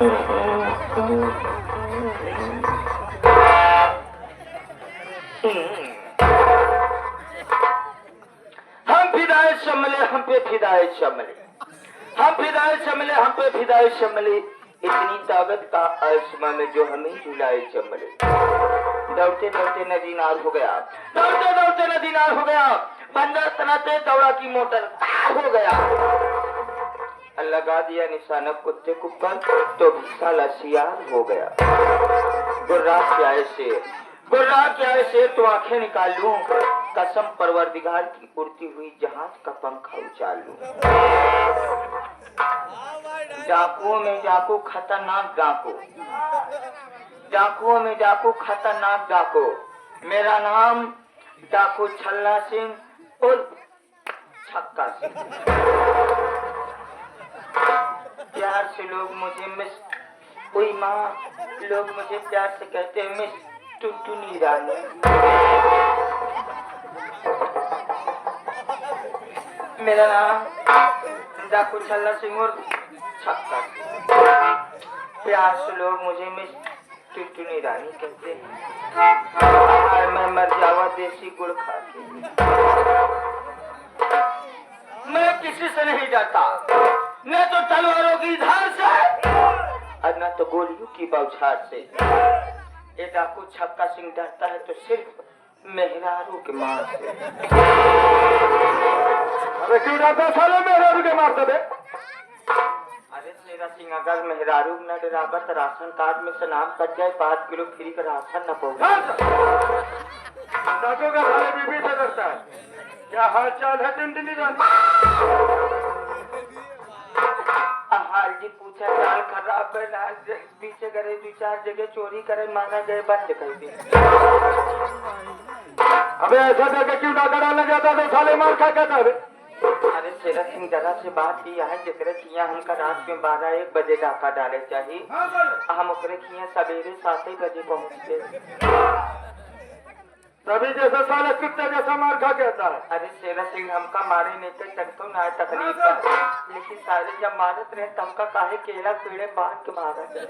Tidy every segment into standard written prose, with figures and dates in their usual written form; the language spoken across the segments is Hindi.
हम फिदाए शमले हम पे फिदाए शमले, हम फिदाए शमले हम पे फिदाए शमले, इतनी ताकत का आसमां में जो हमें झुलाए चमले। दौड़ते दौड़ते नदी नार हो गया, दौड़ते दौड़ते नदी नार हो गया, बंदर तनाते दौड़ा की मोटर हो गया। लगा दिया निशाना कुत्ते के ऊपर तो भी साला सियार हो गया। गुर्रा क्या है शेर, गुर्रा क्या है शेर तो आंखें निकाल लूं, कसम परवरदिगार की उड़ती हुई जहाज का पंखा उछाल लूं। डाकुओं में डाकू खतरनाक डाकू, डाकुओं में डाकू खतरनाक डाकू। मेरा नाम डाकू छल्ला सिंह और छक्का सिंह। प्यार से लोग मुझे मिस, कोई माँ लोग मुझे प्यार से कहते हैं मिस टुनटुनी रानी। मेरा नाम डाकू छल्ला सिंह और छक्का सिंह। प्यार से लोग मुझे मिस टुनटुनी रानी कहते हैं। मैं मर जावा देसी गुड़ खा के। मैं किसी से नहीं डरता, न तो तलवारों की धार से और न तो गोलियों की बौछार से। ये डाकू छक्का सिंह डरता है तो सिर्फ मेहरारू के मार से। अरे क्यों डरता साले मेहरारू के मार से? अरे शेरा सिंह अगर मेहरारू न डरावा तो राशन कार्ड में से नाम कट जाए, 5 किलो फ्री का राशन न पहुंचा। डाकू का साले बीबी से डरता है। क्या हाल चाल है टुनटुनी रानी? हाल जी पूछा, चाल खराब है ना, पीछे करे 2-4 जगह चोरी करे, माना गए बंद कर दी। अबे ऐसा जगह क्यों डाका डालने जाता तो साले मार खा कहता है? अरे शेरा सिंह जरा से बात की है जिक्र किया हमका रात में 12-1 बजे डाका डाले चाहिए, हम ओकरे किया सवेरे 7 बजे पहुँचते। तभी जैसा साले कुत्ते जैसा मार खा कहता है। अरे शेरा सिंह हमका मारे नहीं थे तक ना तकलीफ है, लेकिन सारे जब मारत रहे तमका काहे केला पेड़े बांध के मारत है।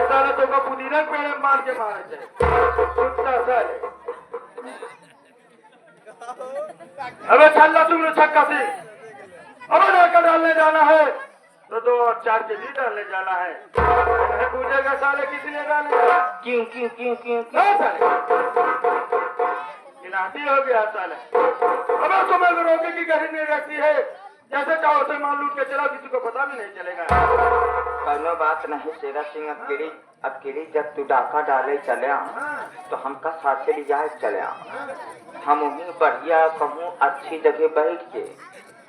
साले तो का पुदीना पेड़े मार के मारे थे कुत्ता साले। अबे छल्ला तुमने छक्का से अबे डाका डालने जाना है तो 2 और 4 के भी डालने जाना है। नहीं पूछेगा साले किसने डालेगा? क्यों क्यों क्यों क्यों साले नाती हो गया साले। अबे तुम्हें रोके की गहरी नहीं रहती है, जैसे चाहो उसे मान लूट के चला, किसी को पता भी नहीं चलेगा। कोनो बात नहीं शेरा सिंह, अकेली जब तू डाका डाले चले तो हमका साथे ले जाए चले। हम वहीं बढ़िया कहूँ अच्छी जगह बैठ के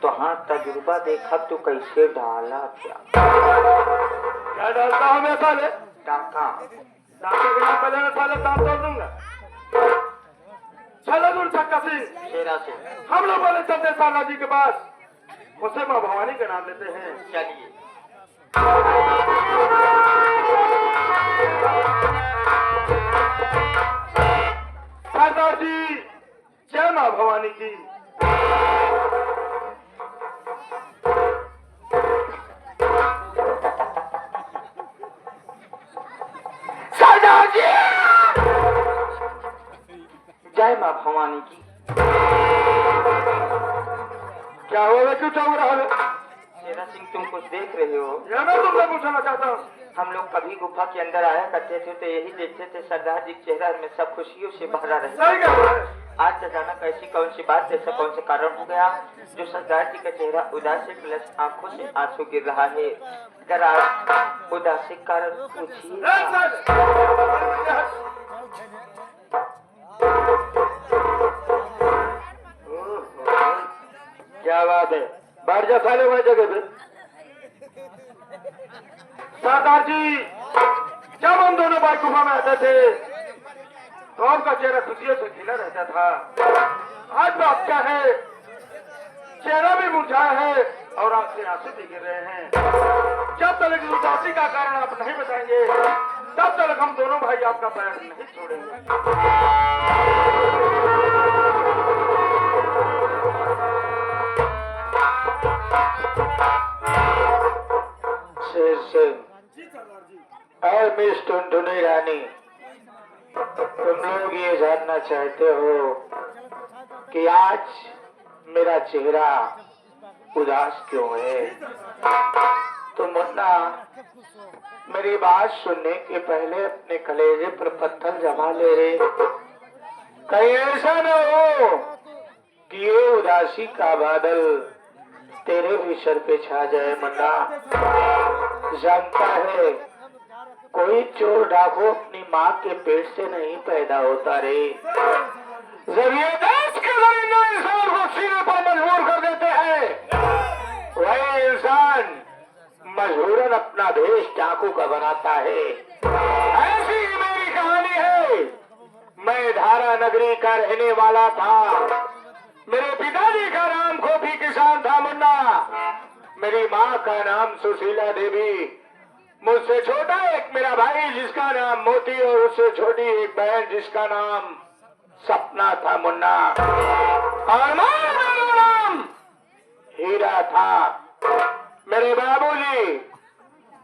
तो हाँ तजुर्बा देखा तू कैसे डाला क्या डालता हूँ मैं साले? डाका डाके के नाम पहले मैं साले दांत तोड़ दूंगा। चलो दूर छक्का सिंह, शेरा सिंह हम लोग बोले चलते साला जी के पास, उसे माँ भवानी का नाम लेते हैं। चलिए। सरदार जी जय माँ भवानी की। सरदार जी जय माँ भवानी की। क्या हुआ? क्यों चौंक रहा है? शेरा सिंह तुम कुछ देख रहे हो? यह मैं तुमसे पूछना चाहता हूँ। हम लोग कभी गुफा के अंदर आया करते थे तो यही देखते थे सरदार जी के चेहरा में सब खुशियों से भरा रहता है। आज अचानक ऐसी कौन सी बात, ऐसा कौन सा कारण हो गया जो सरदार जी का चेहरा उदासी प्लस आंखों से आंसू गिर रहा है? जरा उदासी कारण पूछिए। क्या बात है? बैठ जा साले वही जगह पे। सरदार जी जब हम दोनों भाई गुफा में आते थे तो आपका चेहरा खुशियों से खिला रहता था। आज बात क्या है, चेहरा भी मुरझाया है और आंख से आंसू भी गिर रहे हैं। जब तक उदासी का कारण आप नहीं बताएंगे तब तक हम दोनों भाई आपका पैर नहीं छोड़ेंगे। मिस टुनटुनी रानी, तुम लोग ये जानना चाहते हो कि आज मेरा चेहरा उदास क्यों है? तो मुन्ना, मेरी बात सुनने के पहले अपने कलेजे पर पत्थर जमा ले रे। कहीं ऐसा न हो कि ये उदासी का बादल तेरे भी सर पे छा जाए। मुन्ना, जानता है कोई चोर डाकू अपनी माँ के पेट से नहीं पैदा होता रे। जब ये देश के दरिंदे इंसान को सीने पर मजबूर कर देते हैं, वही इंसान मजबूरन अपना भेष डाकू का बनाता है। ऐसी ही मेरी कहानी है। मैं धारा नगरी का रहने वाला था। मेरे पिताजी का नाम खोपी किसान था मुन्ना। मेरी माँ का नाम सुशीला देवी। मुझसे छोटा एक मेरा भाई जिसका नाम मोती और उससे छोटी एक बहन जिसका नाम सपना था मुन्ना। और मेरा नाम हीरा था। मेरे बाबूजी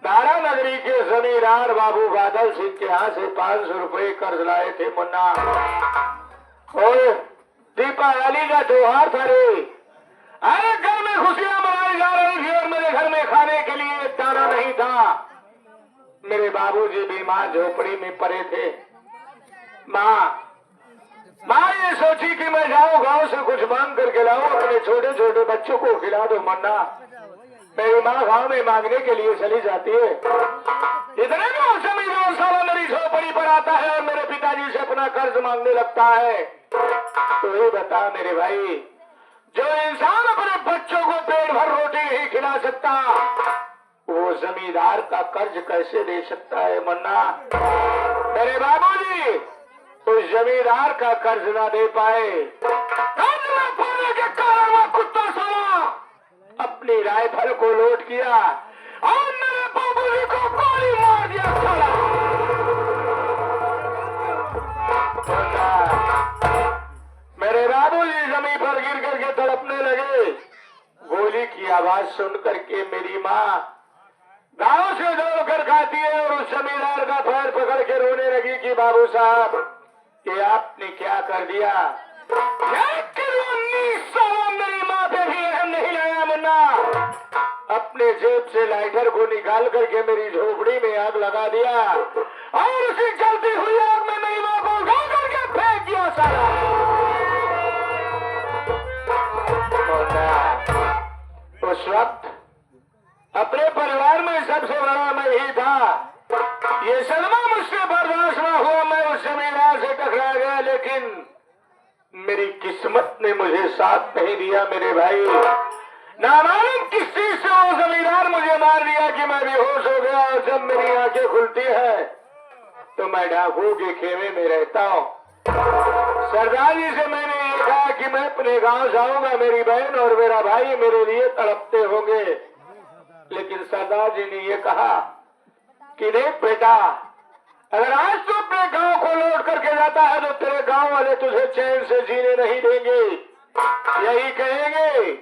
धारा नगरी के जमींदार बाबू बादल सिंह के यहाँ से 500 रुपए कर्ज लाए थे मुन्ना। और दीपावली का त्योहार था रे। अरे घर में खुशियां मनाई जा रही थी और मेरे घर में खाने के लिए एक दाना नहीं था। मेरे बाबूजी बीमार झोपड़ी में पड़े थे। माँ ये सोची कि मैं जाऊं गांव से कुछ मांग करके लाऊं, अपने छोटे छोटे बच्चों को खिला दो मुन्ना। मेरी माँ गांव में मांगने के लिए चली जाती है। इतने में जमींदार साला मेरी झोपड़ी पर आता है और मेरे पिताजी से अपना कर्ज मांगने लगता है। तो ये बता मेरे भाई, जो इंसान अपने बच्चों को पेट भर रोटी नहीं खिला सकता, वो जमींदार का कर्ज कैसे दे सकता है मुन्ना? मेरे बाबूजी उस जमींदार का कर्ज ना दे पाए। कर्ज में पड़ने के कारण वो कुत्ता साला अपनी राइफल को लोड किया और मेरे बाबूजी को गोली मार दिया साला। मेरे बाबूजी जमीन पर गिर करके तड़पने लगे। गोली की आवाज सुन करके मेरी माँ गांव से दौड़कर खाती है और उस जमींदार का पैर पकड़ के रोने लगी कि बाबू साहब कि आपने क्या कर दिया। मेरी माँ पे भी रहम नहीं लाया मुन्ना। अपने जेब से लाइटर को निकाल करके मेरी झोपड़ी में आग लगा दिया और उसी जलती हुई आग में मेरी माँ को उठा करके फेंक दिया सारा। उस वक्त अपने परिवार में सबसे बड़ा मैं ही था। ये सदमा मुझसे बर्दाश्त न हुआ। मैं उस जमींदार से टकरा गया, लेकिन मेरी किस्मत ने मुझे साथ नहीं दिया मेरे भाई। नामालूम किस चीज से वो जमींदार मुझे मार दिया कि मैं बेहोश हो गया। और जब मेरी आंखें खुलती है तो मैं डाकू के खेमे में रहता हूँ। सरदार जी से मैंने ये कहा कि मैं अपने गांव जाऊंगा, मेरी बहन और मेरा भाई मेरे लिए तड़पते होंगे। लेकिन सरदार जी ने ये कहा कि देख बेटा, अगर आज तू अपने गांव को लौट करके जाता है तो तेरे गांव वाले तुझे चैन से जीने नहीं देंगे। यही कहेंगे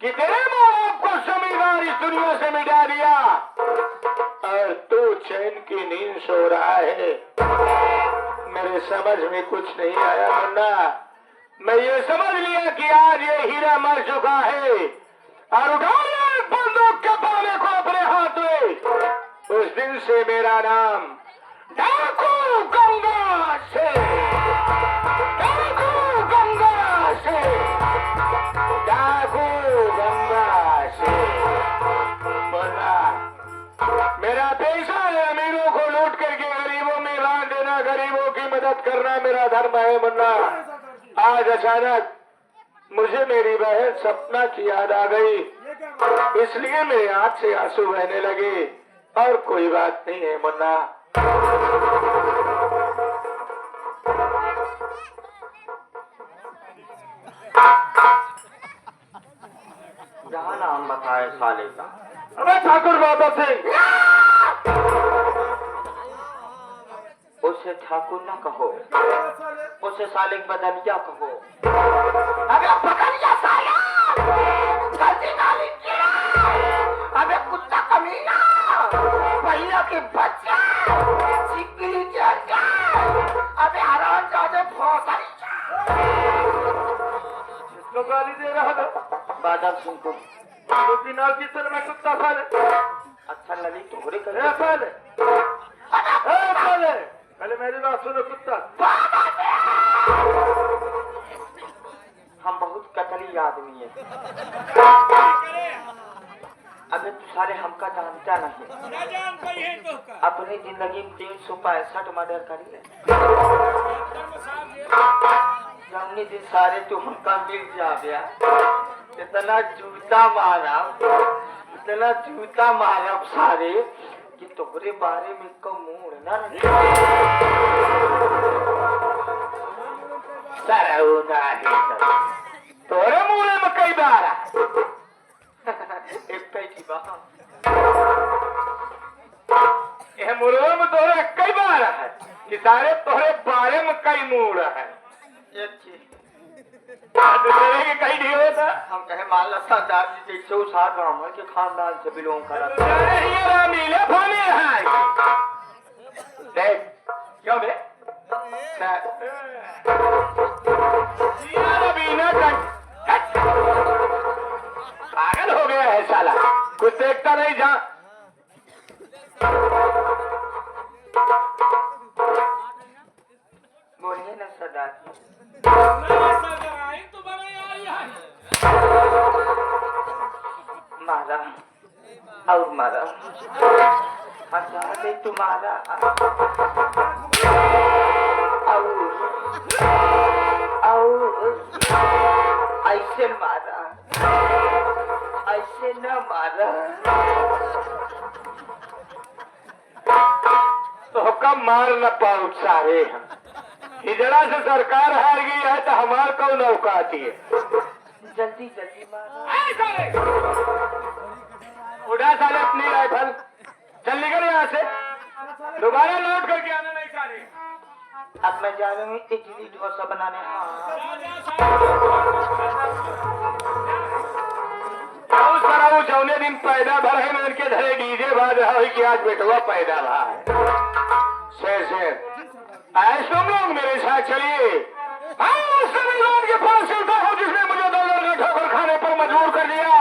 कि तेरे माँ बाप को जमींदार इस दुनिया से मिटा दिया और तू चैन की नींद सो रहा है। मेरे समझ में कुछ नहीं आया मुन्ना। मैं ये समझ लिया कि आज ये हीरा मर चुका है और उठा लिया बंदूक के पाले को अपने हाथ में। उस दिन से मेरा नाम डाकू गंगा से, डाकू गंगा से, डाकू गंगा से। बोला मेरा पैसा है अमीरों को लूट करके गरीबों में बांट देना, गरीबों की मदद करना मेरा धर्म है मुन्ना। आज अचानक मुझे मेरी बहन सपना की याद आ गई, इसलिए मेरे आंख से आंसू बहने लगे। और कोई बात नहीं है मुन्ना। क्या नाम बताए साले का? अरे ठाकुर बाबा सिंह। उसे ठाकुर ना कहो, उसे साले बदलिया कहो। अबे पकड़िया साला, गलती नाली किया। अबे कुत्ता कमीना, भैया की बच्चा। बादल सिंह को दो तीन और कितने में कुत्ता साले अच्छा लली तोहरे कर ए साले पहले मेरी बात सुनो कुत्ता हम बहुत कतली आदमी है अबे तू सारे हमका जानता नहीं अपनी जिंदगी में 365 मर्डर करी है जमनी दिन सारे तू हमका मिल जा गया इतना जूता मारा सारे कि तोहरे बारे में को मूड ना तोरे मुंह में कई बार एक पैठी बाहर यह मुर्गे में तोरे कई बार है कि सारे तोरे बारे में कई मूड है एक चीज दूसरे के कहीं नहीं होता हम कहे मान लो सरदार जी जैसे उसार ब्राह्मण के खानदान से बिलोंग करता है देख क्यों बे पागल हो गया है साला कुछ देखता नहीं जा बोलिए ना सरदार मारा और मारा हजार तुम्हारा और ऐसे मारा ऐसे न मारा तो कब मार न पाओ सारे हम हिजड़ा से सरकार हार गई है तो हमार कौन औकाती है जल्दी जल्दी मारो उड़ा साले अपनी राइफल चल निकल यहाँ से दोबारा लौट करके आना नहीं सारे अब मैं जा रही हूँ इडली डोसा बनाने जौने दिन पैदा भर है मैं उनके धरे डीजे बाज रहा हुई कि आज बेटवा पैदा भा है शेर तुम लोग मेरे साथ चलिए उस समीर के पास चलता हूँ जिसने मुझे दौलत का ठोकर खाने पर मजबूर कर दिया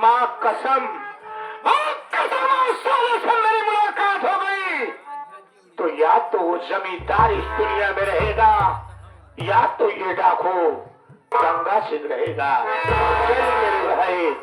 माँ कसम से मेरी मुलाकात हो गई तो या तो वो जमींदार इस दुनिया में रहेगा या तो ये डाकू गंगा सिंह रहेगा चल मेरे भाई